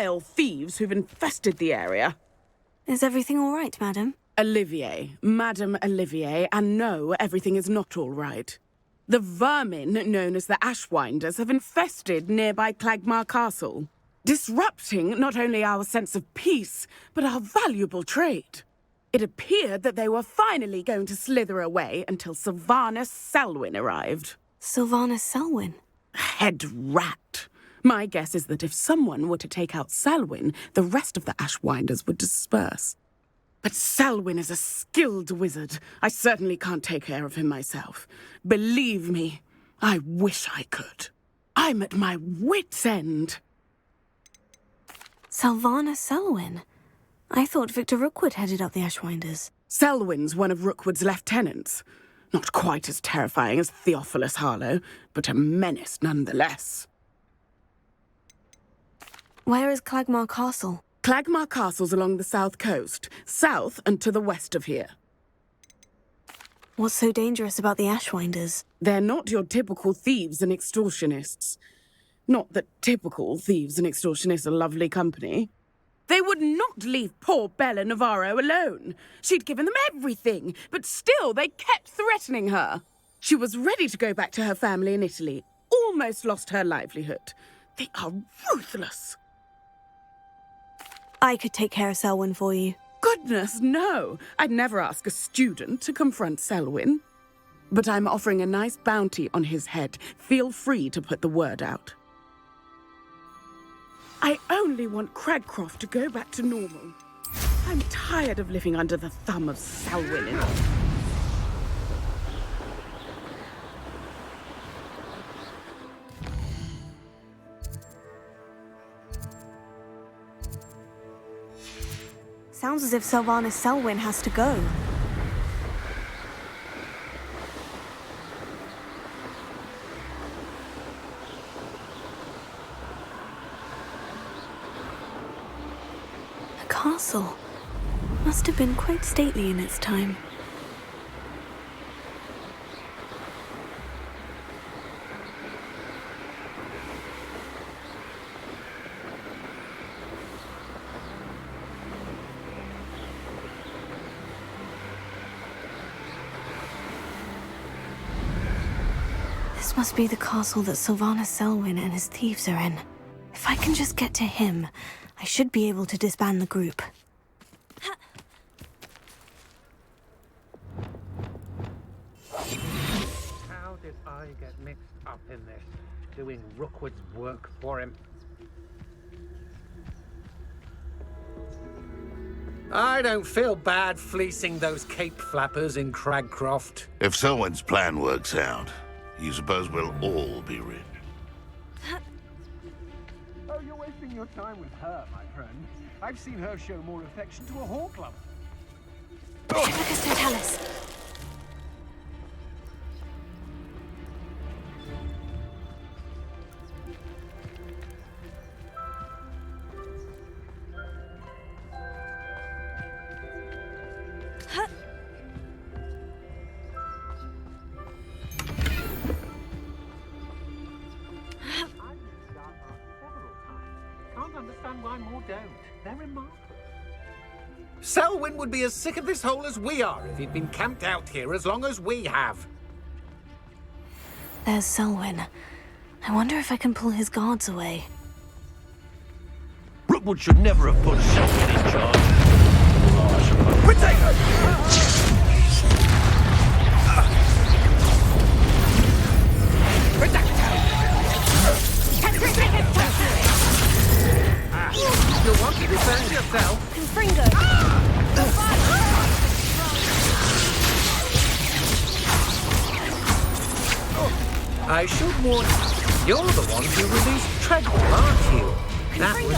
vile thieves who've infested the area. Is everything all right, madam? Olivier, Madame Olivier, and no, everything is not all right. The vermin known as the Ashwinders have infested nearby Clagmar Castle, disrupting not only our sense of peace, but our valuable trade. It appeared that they were finally going to slither away until Sylvanus Selwyn arrived. Sylvanus Selwyn? Head rat. My guess is that if someone were to take out Selwyn, the rest of the Ashwinders would disperse. But Selwyn is a skilled wizard. I certainly can't take care of him myself. Believe me, I wish I could. I'm at my wit's end. Sylvanus Selwyn? I thought Victor Rookwood headed up the Ashwinders. Selwyn's one of Rookwood's lieutenants. Not quite as terrifying as Theophilus Harlow, but a menace nonetheless. Where is Clagmar Castle? Clagmar Castle's along the south coast, south and to the west of here. What's so dangerous about the Ashwinders? They're not your typical thieves and extortionists. Not that typical thieves and extortionists are lovely company. They would not leave poor Bella Navarro alone. She'd given them everything, but still they kept threatening her. She was ready to go back to her family in Italy, almost lost her livelihood. They are ruthless. I could take care of Selwyn for you. Goodness, no. I'd never ask a student to confront Selwyn. But I'm offering a nice bounty on his head. Feel free to put the word out. I only want Cragcroft to go back to normal. I'm tired of living under the thumb of Selwyn and... Sounds as if Sylvanus Selwyn has to go. The castle must have been quite stately in its time. This must be the castle that Sylvanus Selwyn and his thieves are in. If I can just get to him, I should be able to disband the group. How did I get mixed up in this, doing Rookwood's work for him? I don't feel bad fleecing those cape flappers in Cragcroft. If Selwyn's plan works out, you suppose we'll all be rich. Oh, you're wasting your time with her, my friend. I've seen her show more affection to a whore club. Petrificus Totalis. Selwyn would be as sick of this hole as we are if he'd been camped out here as long as we have. There's Selwyn. I wonder if I can pull his guards away. Rookwood should never have put Selwyn in charge. You'll want to defend yourself. Confringo! I should warn you, you're the one who released Treadwell, aren't you? That was...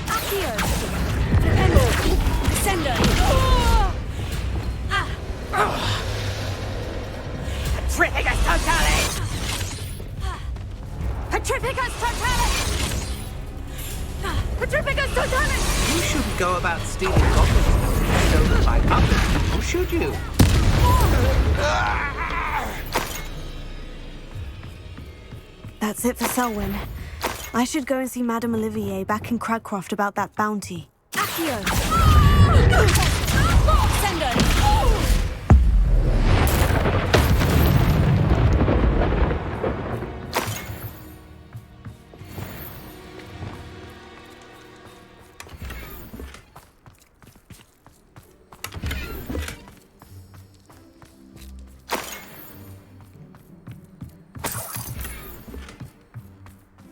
Accio! Defendo! Descendo! Petrificus Totalis! Petrificus Totalis! Petrificus Totalis! You shouldn't go about stealing goblins stolen by others, or should you? That's it for Selwyn. I should go and see Madame Olivier back in Cragcroft about that bounty. Accio! Sendo!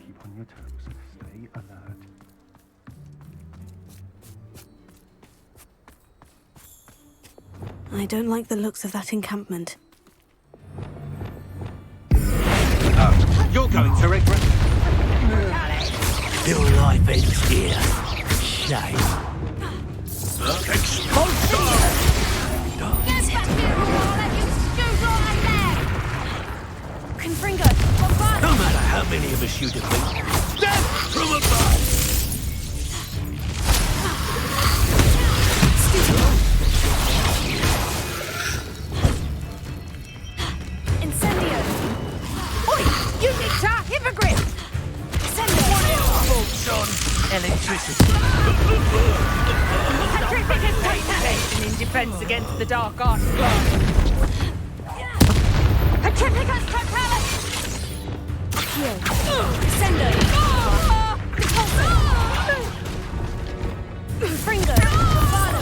Keep on your toes. Stay alert. I don't like the looks of that encampment. You're going to regret. Your life ends here. Shame. Confringo! No matter how many of us you defeat, death from above! Incendio! Oi! You nicked our hippogriff! Bolts on electricity. In defense against the dark arts class. Petrificus Totalis! Accio! Sendo! Confringo! Bombado!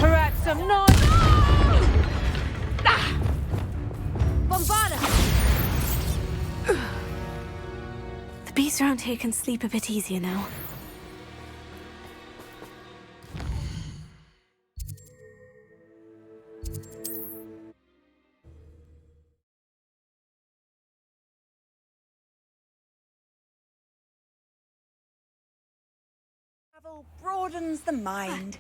Perhaps some noise. Bombada! The beasts around here can sleep a bit easier now. Travel broadens the mind.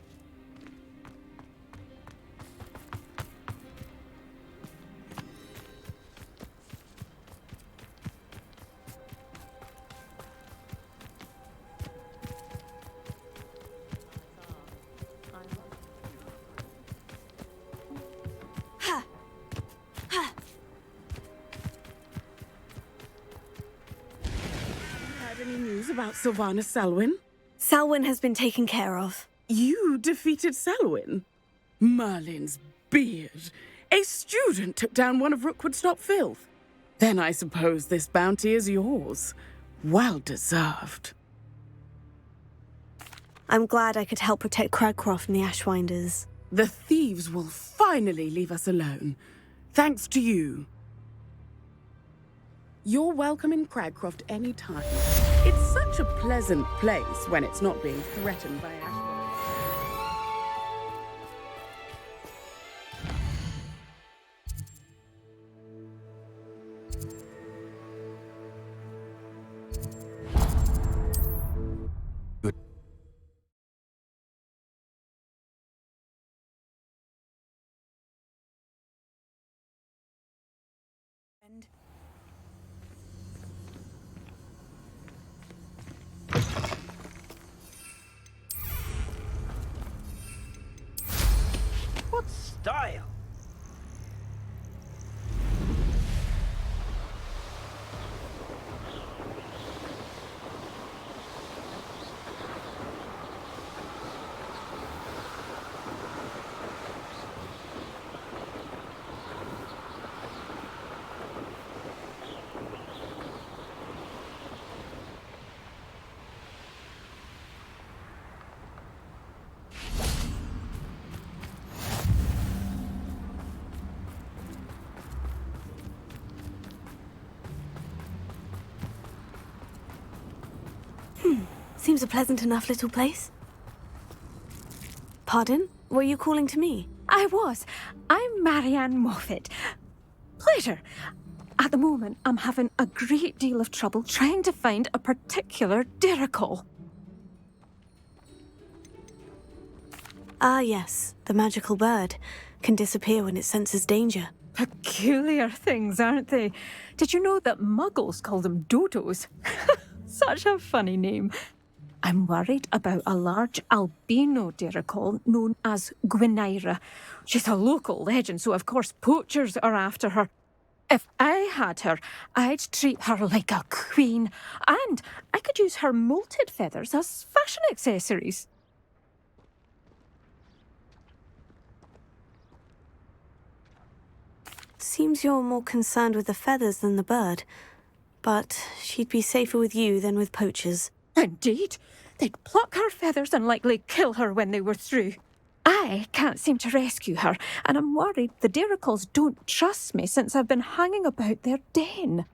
Heard any news about Sylvana Selwyn? Selwyn has been taken care of. You defeated Selwyn? Merlin's beard. A student took down one of Rookwood's top filth. Then I suppose this bounty is yours. Well deserved. I'm glad I could help protect Cragcroft from the Ashwinders. The thieves will finally leave us alone. Thanks to you. You're welcome in Cragcroft any time. It's such a pleasant place when it's not being threatened by Ashwinders. What style? Seems a pleasant enough little place. Pardon? Were you calling to me? I was. I'm Marianne Moffat. Pleasure. At the moment, I'm having a great deal of trouble trying to find a particular diricol. Ah, yes. The magical bird can disappear when it senses danger. Peculiar things, aren't they? Did you know that muggles call them dodos? Such a funny name. I'm worried about a large albino diricol known as Gwynaira. She's a local legend, so of course poachers are after her. If I had her, I'd treat her like a queen, and I could use her molted feathers as fashion accessories. Seems you're more concerned with the feathers than the bird. But she'd be safer with you than with poachers. Indeed. They'd pluck her feathers and likely kill her when they were through. I can't seem to rescue her, and I'm worried the diricols don't trust me since I've been hanging about their den.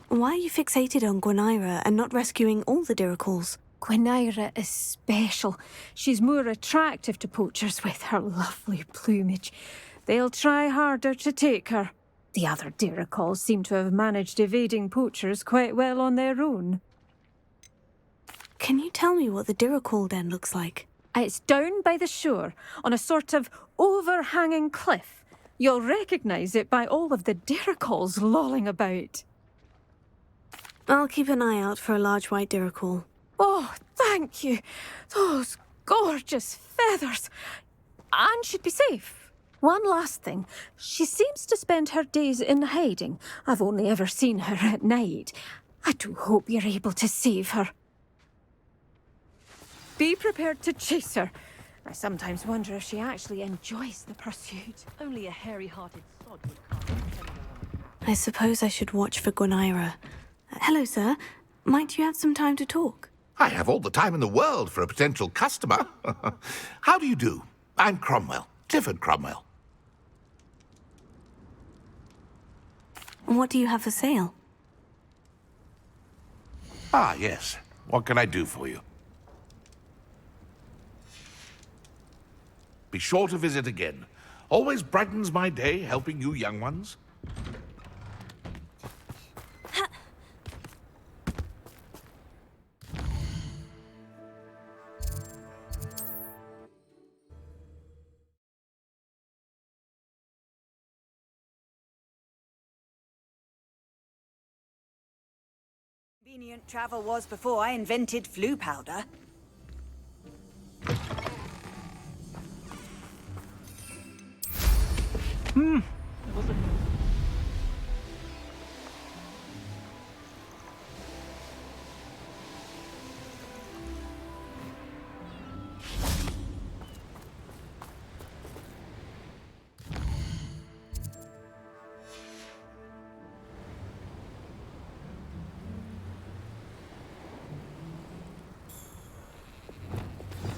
Why are you fixated on Gwynaira and not rescuing all the diricols? Gwynaira is special. She's more attractive to poachers with her lovely plumage. They'll try harder to take her. The other diricols seem to have managed evading poachers quite well on their own. Can you tell me what the diricol den looks like? It's down by the shore, on a sort of overhanging cliff. You'll recognise it by all of the diricols lolling about. I'll keep an eye out for a large white diricol. Oh, thank you. Those gorgeous feathers. And she'd be safe. One last thing. She seems to spend her days in hiding. I've only ever seen her at night. I do hope you're able to save her. Be prepared to chase her. I sometimes wonder if she actually enjoys the pursuit. Only a hairy-hearted sod would cast anyone on. I suppose I should watch for Gwynaira. Hello, sir. Might you have some time to talk? I have all the time in the world for a potential customer. How do you do? I'm Cromwell, Clifford Cromwell. What do you have for sale? Ah, yes. What can I do for you? Be sure to visit again. Always brightens my day helping you young ones. Convenient travel was before I invented flu powder.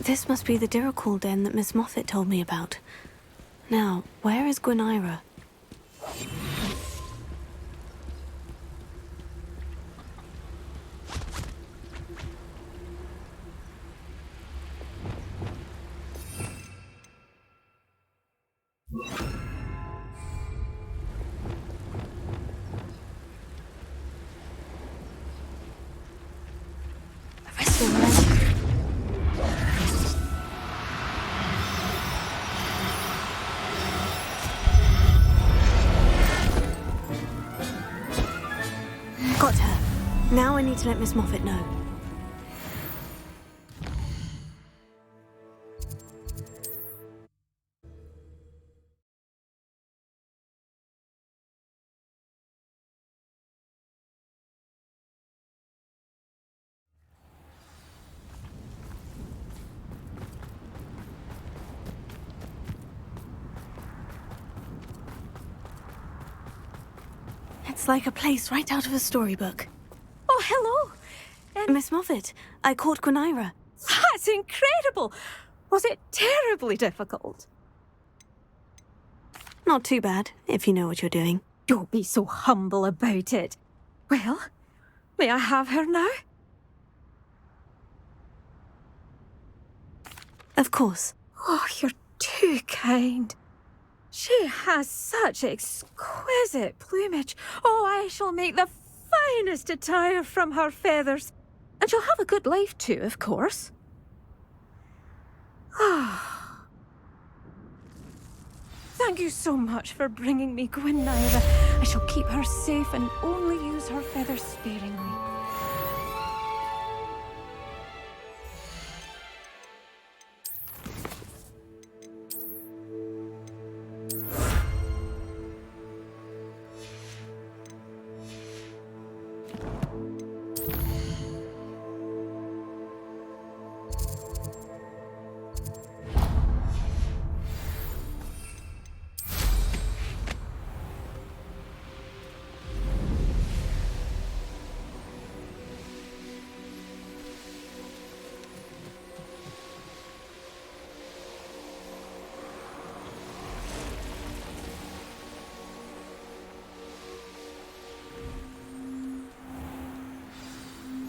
This must be the diricol den that Miss Moffat told me about. Now, where is Gwynaira? The rest of them. Got her. Now I need to let Miss Moffat know. It's like a place right out of a storybook. Oh, hello. Miss Moffat, I caught Gwynaira. That's incredible. Was it terribly difficult? Not too bad, if you know what you're doing. Don't be so humble about it. Well, may I have her now? Of course. Oh, you're too kind. She has such exquisite plumage. Oh, I shall make the finest attire from her feathers. And she'll have a good life too, of course. Ah. Thank you so much for bringing me Gwynnira. I shall keep her safe and only use her feathers sparingly.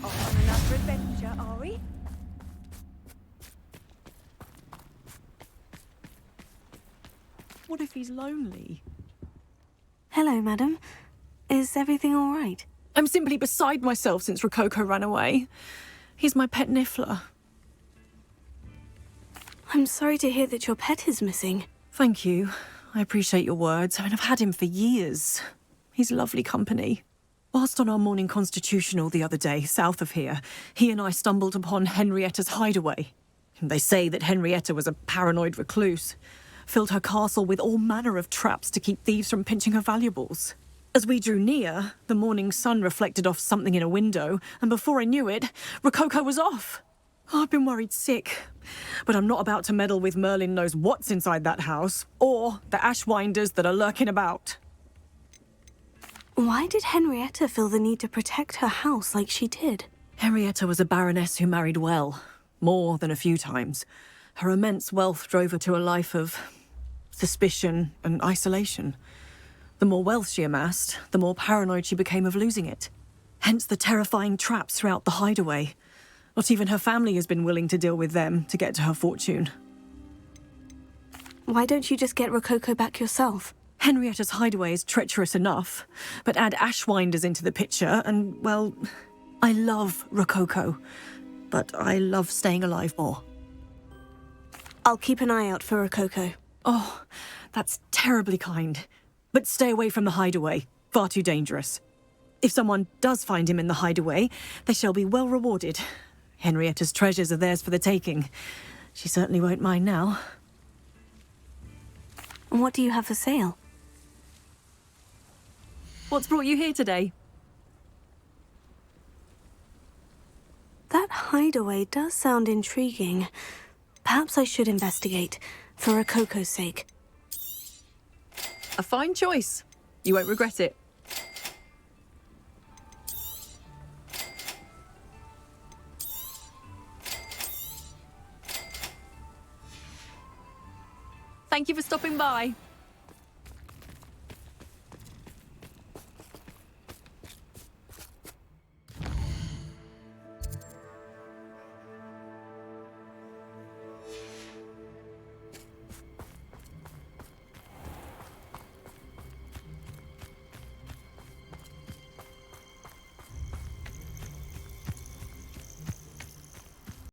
On another adventure, are we? What if he's lonely? Hello, madam. Is everything all right? I'm simply beside myself since Rococo ran away. He's my pet Niffler. I'm sorry to hear that your pet is missing. Thank you. I appreciate your words. I mean, I've had him for years. He's lovely company. Whilst on our morning constitutional the other day, south of here, he and I stumbled upon Henrietta's hideaway. They say that Henrietta was a paranoid recluse, filled her castle with all manner of traps to keep thieves from pinching her valuables. As we drew near, the morning sun reflected off something in a window, and before I knew it, Rococo was off. Oh, I've been worried sick. But I'm not about to meddle with Merlin knows what's inside that house, or the ashwinders that are lurking about. Why did Henrietta feel the need to protect her house like she did? Henrietta was a baroness who married well, more than a few times. Her immense wealth drove her to a life of suspicion and isolation. The more wealth she amassed, the more paranoid she became of losing it. Hence the terrifying traps throughout the hideaway. Not even her family has been willing to deal with them to get to her fortune. Why don't you just get Rococo back yourself? Henrietta's hideaway is treacherous enough, but add ashwinders into the picture and, well, I love Rococo, but I love staying alive more. I'll keep an eye out for Rococo. Oh, that's terribly kind. But stay away from the hideaway. Far too dangerous. If someone does find him in the hideaway, they shall be well rewarded. Henrietta's treasures are theirs for the taking. She certainly won't mind now. And what do you have for sale? What's brought you here today? That hideaway does sound intriguing. Perhaps I should investigate, for Rococo's sake. A fine choice. You won't regret it. Thank you for stopping by.